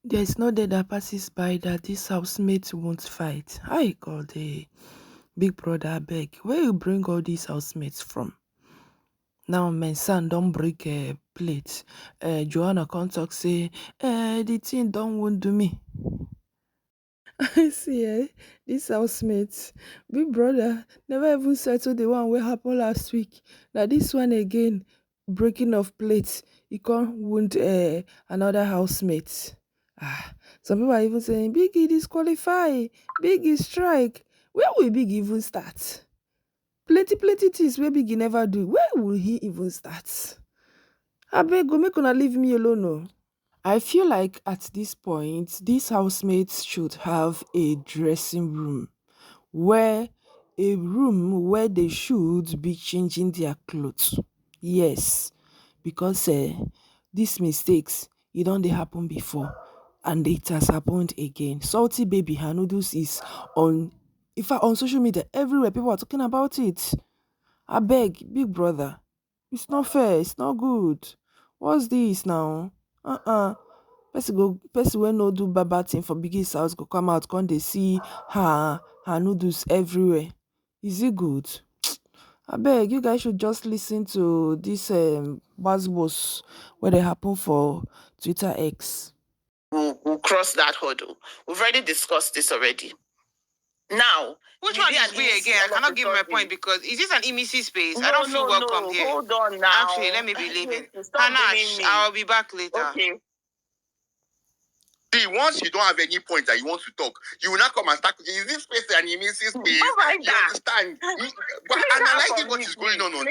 There's no day that passes by that this housemate won't fight. Hi, God, big brother, beg. Where you bring all these housemates from? Now, Mensan don't break a plate. Joanna can't talk, say, the thing don't won't do me. I see, this housemate, big brother, never even settled the one what happened last week. Now, this one again, breaking of plates, he can't wound another housemate. Some people are even saying, Biggie disqualify, Biggie strike. Where will Biggie even start? Plenty things where Biggie never do. Where will he even start? I beg, go make una leave me alone. No. I feel like at this point, these housemates should have a dressing room where they should be changing their clothes. Yes, because these mistakes, don't they happen before and it has happened again. Salty baby her noodles is on, in fact, on social media everywhere. People are talking about it. I beg, big brother, it's not fair, it's not good. What's this now? Person wey no do bad bad thing for Biggie's house go come out come dey see her noodles everywhere. Is it good? Abeg, you guys should just listen to this buzzwords wey dey happen for Twitter X. We'll cross that hurdle. We've already discussed this already. Now, which one is we again? I cannot give my point because is this an Imisi space? I don't feel welcome here. Hold on now. Actually, let me be leaving. Hanash, I'll be back later. Okay. See, once you don't have any point that you want to talk, you will not come and start. Is this space an Imisi space? You understand? But analyzing what is going on the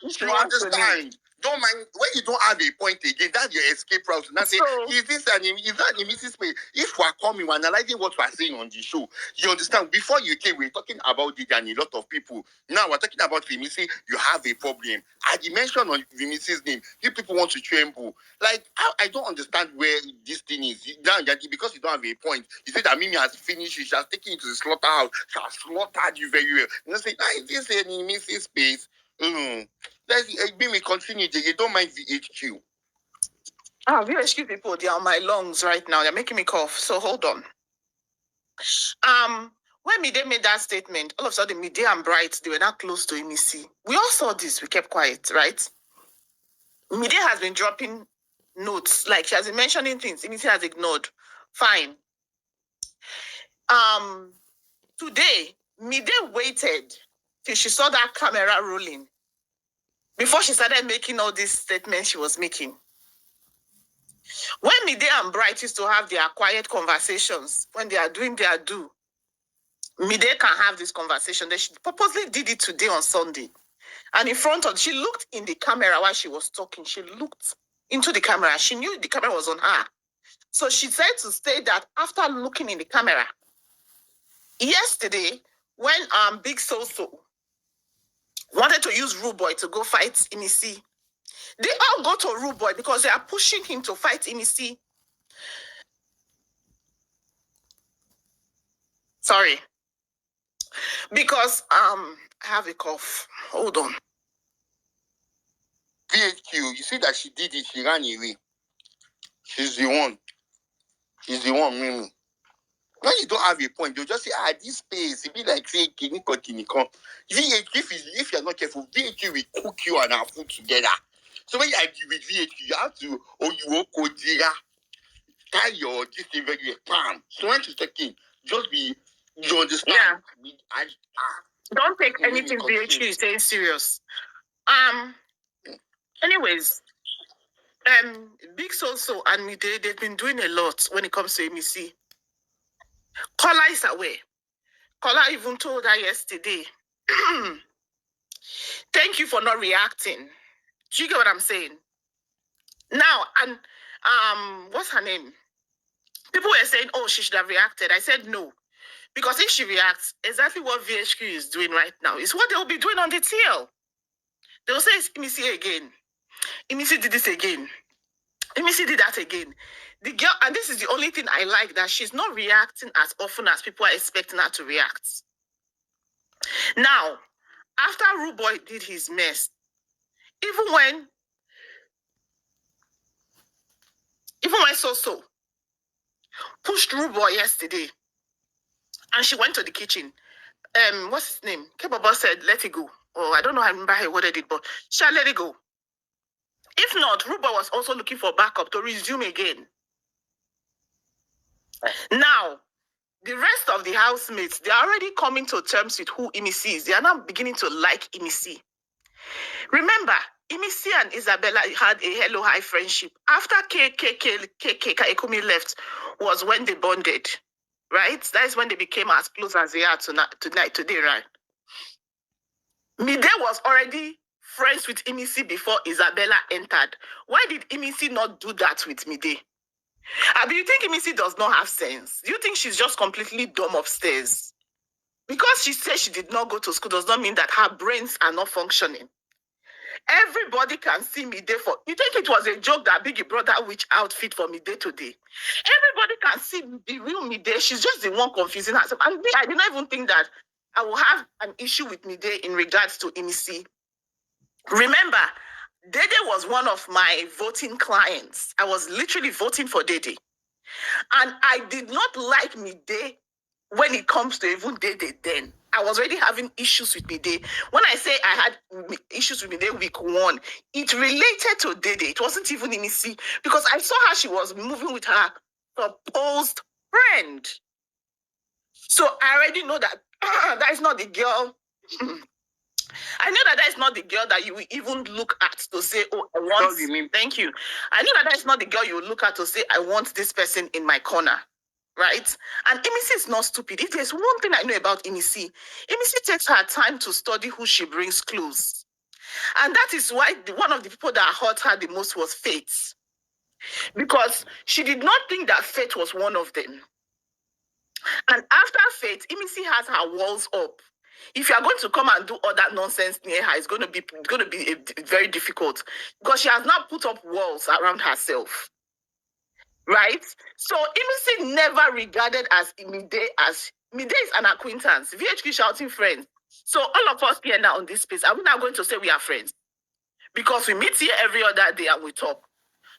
show. You understand? Don't mind when you don't have a point again. That's your escape route. Now say, is that an Imisi space? If we are coming, we're analyzing what we are saying on the show. You understand? Before you came, we were talking about it and a lot of people. Now we're talking about Imisi. You have a problem. At the mention of Imisi's name, you people want to tremble. Like I don't understand where this thing is. Now because you don't have a point, you say that Mimi has finished. She has taken you to the slaughterhouse. She has slaughtered you very well. You know, say, is this an Imisi space? Let's me continue. You don't mind VHQ. VHQ people, they are on my lungs right now. They're making me cough. So hold on. When Midday made that statement, all of a sudden Midday and Bright, they were not close to Imisi. We all saw this. We kept quiet, right? Midday has been dropping notes, like she has been mentioning things. Imisi has ignored. Fine. Today, Midday waited till she saw that camera rolling before she started making all these statements she was making. When Midday and Bright used to have their quiet conversations, when they are doing their do, Midday can have this conversation. She purposely did it today on Sunday. And in front of, she looked in the camera while she was talking. She looked into the camera. She knew the camera was on her. So she said to say that after looking in the camera, yesterday, when Big So-So wanted to use Rude Boy to go fight Imisi, they all go to Rude Boy because they are pushing him to fight Imisi. Sorry. Because I have a cough. Hold on. VHQ, you see that she did it, she ran away. She's the one. She's the one, Mimi. When you don't have a point, they'll just say, this space, it be like say, VHQ, if you're not careful, VHQ will cook you and our food together. So when you are with VHQ, you have to, you will tie your this thing very well. So when she's talking, just be, you understand? Yeah. Don't take anything VHQ is saying serious. Anyways, Big So-So and Midday, they've been doing a lot when it comes to Imisi. Kola is away. Kola even told her yesterday, thank you for not reacting. Do you get what I'm saying? Now, and what's her name? People were saying, she should have reacted. I said no. Because if she reacts, exactly what VHQ is doing right now is what they'll be doing on the TL. They'll say it's Imisi again. Imisi did this again. Imisi did that again. The girl, and this is the only thing I like, that she's not reacting as often as people are expecting her to react. Now, after Rude Boy did his mess, even when so pushed Rude Boy yesterday, and she went to the kitchen. What's his name? Kebaba said, let it go. Oh, I don't know, I remember how he worded it, but shall let it go. If not, Rude Boy was also looking for backup to resume again. Now, the rest of the housemates, they're already coming to terms with who Imisi is. They are now beginning to like Imisi. Remember, Imisi and Isabella had a hello high friendship. After Ekumi left was when they bonded, right? That is when they became as close as they are today, right? Midday was already friends with Imisi before Isabella entered. Why did Imisi not do that with Midday? Do you think Imisi does not have sense? Do you think she's just completely dumb upstairs? Because she says she did not go to school does not mean that her brains are not functioning. Everybody can see Midday for... You think it was a joke that Biggie brought that witch outfit for Midday today? Everybody can see the real Midday. She's just the one confusing herself. And I did not even think that I will have an issue with Midday in regards to Imisi. Remember, Dede was one of my voting clients. I was literally voting for Dede. And I did not like Midday when it comes to even Dede then. I was already having issues with Midday. When I say I had issues with Midday week 1, it related to Dede. It wasn't even Imisi, because I saw how she was moving with her supposed friend. So I already know that that is not the girl. I knew that is not the girl that you will even look at to say, oh, I want... Thank you. I knew that is not the girl you will look at to say, I want this person in my corner. Right? And Imisi is not stupid. If there's one thing I know about Imisi takes her time to study who she brings close. And that is why one of the people that hurt her the most was Faith. Because she did not think that Faith was one of them. And after Faith, Imisi has her walls up. If you are going to come and do all that nonsense near her, it's going to be very difficult. Because she has now put up walls around herself. Right? So Imisi never regarded as Midday is an acquaintance. VHQ shouting friends. So all of us here now on this space, are we now going to say we are friends? Because we meet here every other day and we talk.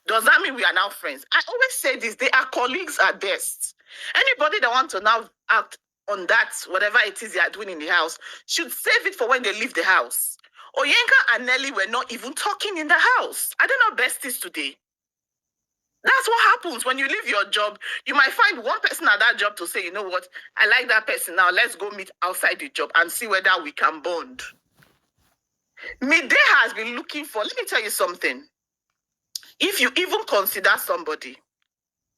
Does that mean we are now friends? I always say this, they are colleagues at best. Anybody that wants to now act on that, whatever it is they are doing in the house, should save it for when they leave the house. Oyenka and Nelly were not even talking in the house. Are they not besties today? That's what happens when you leave your job. You might find one person at that job to say, you know what, I like that person now. Let's go meet outside the job and see whether we can bond. Midday has been looking for, let me tell you something. If you even consider somebody,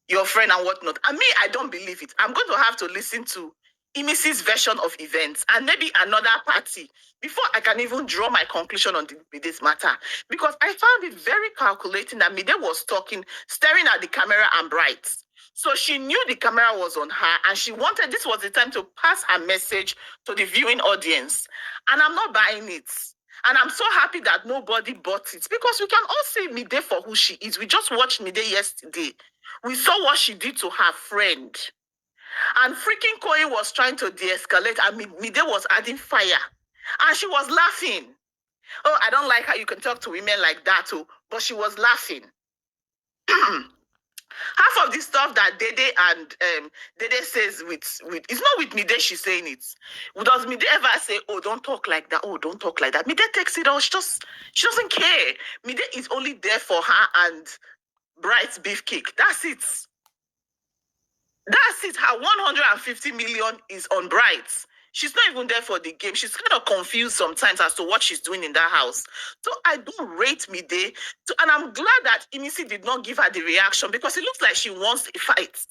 your friend and whatnot, and me, I don't believe it. I'm going to have to listen to Imisi's version of events and maybe another party before I can even draw my conclusion on this matter. Because I found it very calculating that Midday was talking, staring at the camera and bright. So she knew the camera was on her and she wanted, this was the time to pass her message to the viewing audience. And I'm not buying it. And I'm so happy that nobody bought it because we can all see Midday for who she is. We just watched Midday yesterday. We saw what she did to her friend. And freaking Koi was trying to de-escalate and Midday was adding fire. And she was laughing. Oh, I don't like how you can talk to women like that too. But she was laughing. Half of the stuff that Dede and Dede says with it's not with Midday she's saying it. Does Midday ever say, oh, don't talk like that? Oh, don't talk like that. Midday takes it all. She doesn't care. Midday is only there for her and Bright's beefcake. That's it. That's it. Her 150 million is on Bright. She's not even there for the game. She's kind of confused sometimes as to what she's doing in that house. So I don't rate Midday. And I'm glad that Imisi did not give her the reaction because it looks like she wants a fight.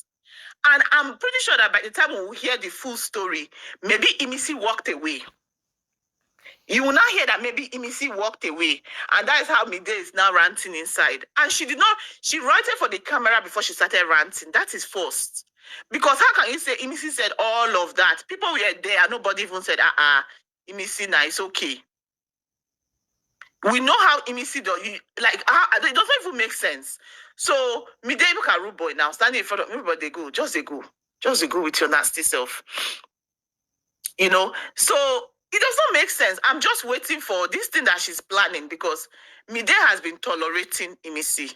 And I'm pretty sure that by the time we will hear the full story, maybe Imisi walked away. You will now hear that maybe Imisi walked away. And that is how Midday is now ranting inside. And she ranted for the camera before she started ranting. That is forced. Because how can you say Imisi said all of that? People were there and nobody even said, Imisi, nah, it's okay. We know how Imisi does. It doesn't even make sense. So, Midday look at Rude Boy now, standing in front of everybody, they go. Just they go with your nasty self. You know? So, it does not make sense. I'm just waiting for this thing that she's planning because Midday has been tolerating Imisi.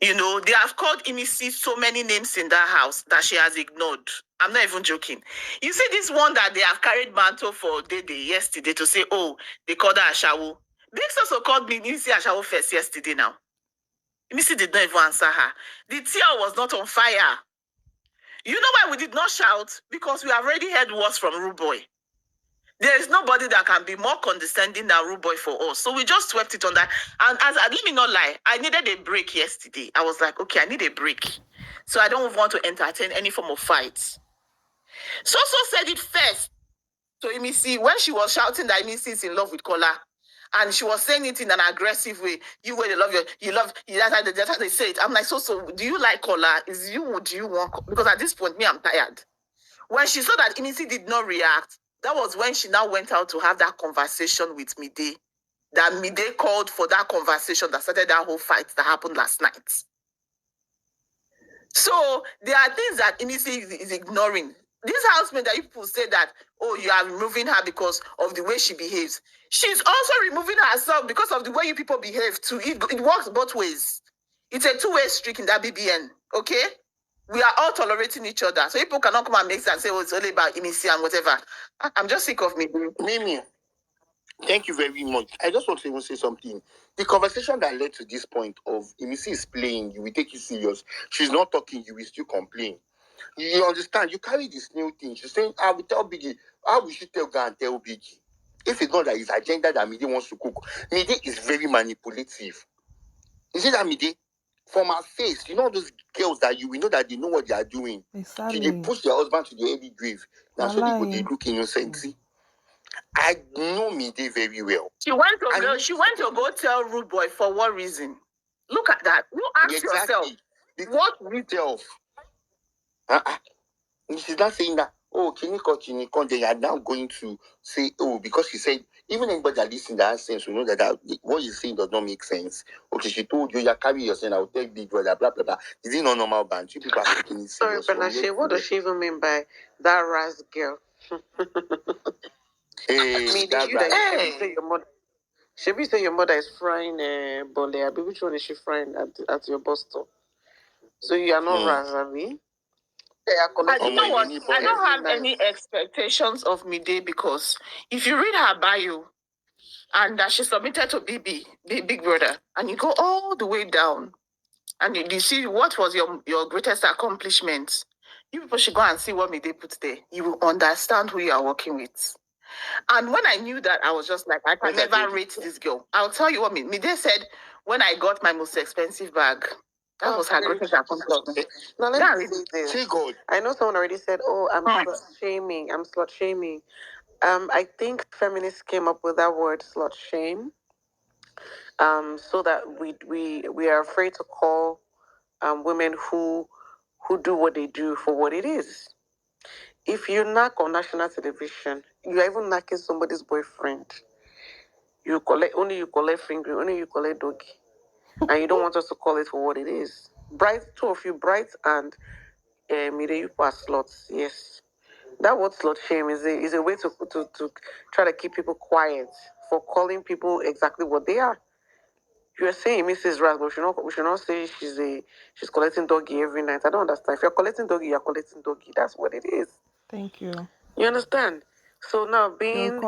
You know, they have called Imisi so many names in that house that she has ignored. I'm not even joking. You see this one that they have carried mantle for Dede yesterday to say, oh, they called her Ashawo. Biggs also called me Imisi Ashawo first yesterday now. Imisi did not even answer her. The tear was not on fire. You know why we did not shout? Because we have already heard words from Rude Boy. There is nobody that can be more condescending than Rude Boy for us. So we just swept it on that. And let me not lie, I needed a break yesterday. I was like, okay, I need a break. So I don't want to entertain any form of fights. So said it first to Imisi when she was shouting that Imisi is in love with Kola. And she was saying it in an aggressive way. You where they love that's how they say it. I'm like, so do you like Kola? Do you want? Because at this point, me, I'm tired. When she saw that Imisi did not react, that was when she now went out to have that conversation with Midday. That Midday called for that conversation that started that whole fight that happened last night. So there are things that Imisi is ignoring. This housemate that people say that, oh, you are removing her because of the way she behaves. She's also removing herself because of the way you people behave too. It works both ways. It's a two-way streak in that BBN, okay? We are all tolerating each other. So people cannot come and mix and say, oh, it's only about Imisi and whatever. I'm just sick of me. Mimi, thank you very much. I just want to even say something. The conversation that led to this point of Imisi is playing, you will take it serious. She's not talking, you will still complain. You understand? You carry this new thing. She's saying, I will tell Biggie. How will she tell God and tell Biggie? If it's not that his agenda that Midday wants to cook, Midday is very manipulative. Is it that Midday? From her face, you know those girls that you know that they know what they are doing. Exactly. They push their husband to the early grave. Now so they look innocent. See? I know Midday very well. She went to go tell Rude Boy for what reason? Look at that. You ask yourself, what reason? She's not saying that, oh, Chiniko, they are now going to say, oh, because she said, even anybody that listens that has sense, we know that what you're saying does not make sense. Okay, she told you, you're carrying yourself, I'll take big brother, blah, blah, blah. Is it not normal band? You people are taking it serious. Sorry, Benashe, what does she even mean by that Raz girl? Should we say your mother is frying bole? Which one is she frying at your bus stop? So you are not Raz, Abi? I don't have any expectations of Midday because if you read her bio and that she submitted to Big Brother, and you go all the way down and you see what was your greatest accomplishment, you people should go and see what Midday put there. You will understand who you are working with. And when I knew that, I was just like, I can never rate this girl. I'll tell you what Midday said when I got my most expensive bag. That was her greatest accomplishment. Now let me say this. I know someone already said, "Oh, I'm slut shaming. I'm slut shaming." I think feminists came up with that word "slut shame," so that we are afraid to call women who do what they do for what it is. If you knock on national television, you are even knocking somebody's boyfriend. You collect finger, only you collect doggy. And you don't want us to call it for what it is. Two of you, Bright and Midday, you are sluts. Yes, that word slut shame is a way to try to keep people quiet for calling people exactly what they are. You are saying Mrs. Raz, but we should not say she's collecting doggy every night. I don't understand. If you're collecting doggy, you're collecting doggy. That's what it is. Thank you. You understand? So now being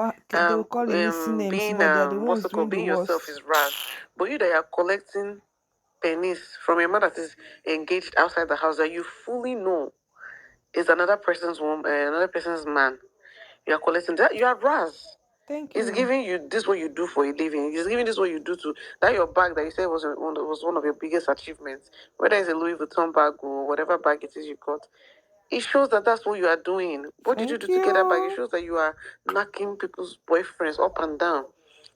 yourself is Raz, but you that are collecting pennies from a man that is engaged outside the house that you fully know is another person's woman, another person's man. You are collecting that. You are Raz. Thank you. He's giving you this what you do for a living. He's giving this what you do to that your bag that you said was one of your biggest achievements. Whether it's a Louis Vuitton bag or whatever bag it is you got, it shows that that's what you are doing. What did you do to get that bag? It shows that you are knocking people's boyfriends up and down,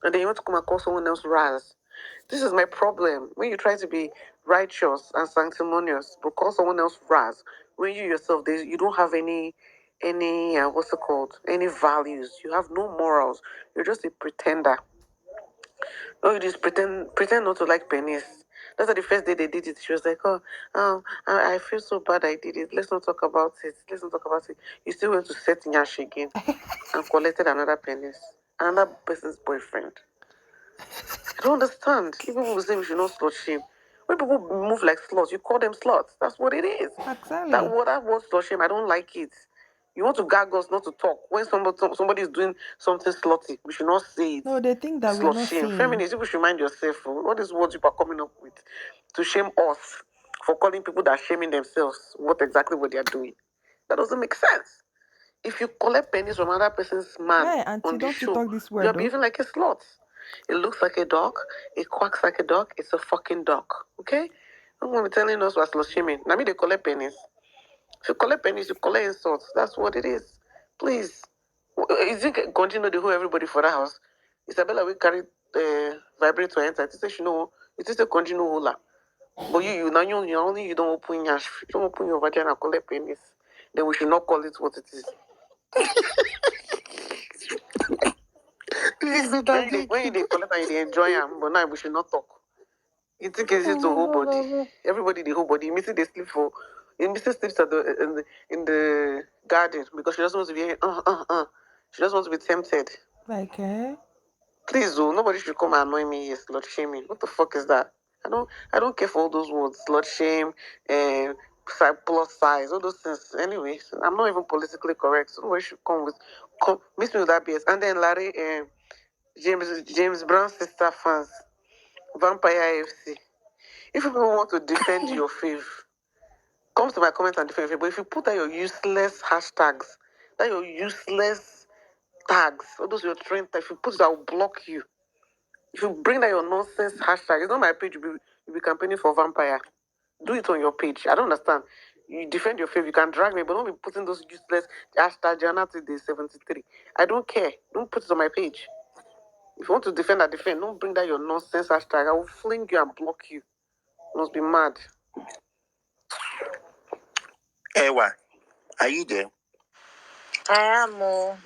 and then you want to come and call someone else Raz. This is my problem. When you try to be righteous and sanctimonious, but call someone else Raz, when you yourself, you don't have any what's it called? Any values. You have no morals. You're just a pretender. No, you just pretend not to like pennies. That's why the first day they did it, she was like, I feel so bad I did it. Let's not talk about it. You still went to set Nyash again and collected another pennies. Another person's boyfriend. I don't understand. People will say we should not slut shame. When people move like sluts, you call them sluts. That's what it is. Exactly. That word slut shame, I don't like it. You want to gag us not to talk. When somebody is doing something slutty, we should not say it. No, they think that we're Slut not shame. saying. Feminists, you should mind yourself. What is words you are coming up with to shame us for calling people that are shaming themselves what exactly what they are doing? That doesn't make sense. If you collect pennies from another person's man Hey, auntie, on the don't you show, talk this you're word, though? behaving like a slut. It looks like a dog. It quacks like a dog. It's a fucking dog. Okay? Don't want to be telling us what's slut shaming. Now me they collect pennies. If you collect pennies, you collect insults. That's what it is. Please. Is it continue to hold everybody for the house? Isabella will carry vibrator enter. It says, you know, it is a continue holder. But you now you only you don't open your vagina and collect pennies. Then we should not call it what it is. When they collect and they enjoy them, but now we should not talk. You think it's just a whole body. Everybody the whole body. Imisi they sleep for. Imisi sleeps at in the garden because she doesn't want to be She doesn't want to be tempted. Like, Please, though, nobody should come and annoy me here, slut shaming. What the fuck is that? I don't care for all those words, slut shame, plus size, all those things. Anyway, I'm not even politically correct. So nobody should miss me with that BS. And then Larry, James Brown's sister fans, Vampire AFC. If people want to defend your fave, come to my comment and defend your fave. But if you put out your useless hashtags, that your useless tags, all those your trend tags, if you put it, I will block you. If you bring that your nonsense hashtag, it's not my page, you'll be campaigning for Vampire. Do it on your page. I don't understand. You defend your faith, you can drag me, but don't be putting those useless hashtag Joanna till day 73. I don't care. Don't put it on my page. If you want to defend, I defend. Don't bring that your nonsense hashtag. I will fling you and block you. You must be mad. Ewa, are you there? I am.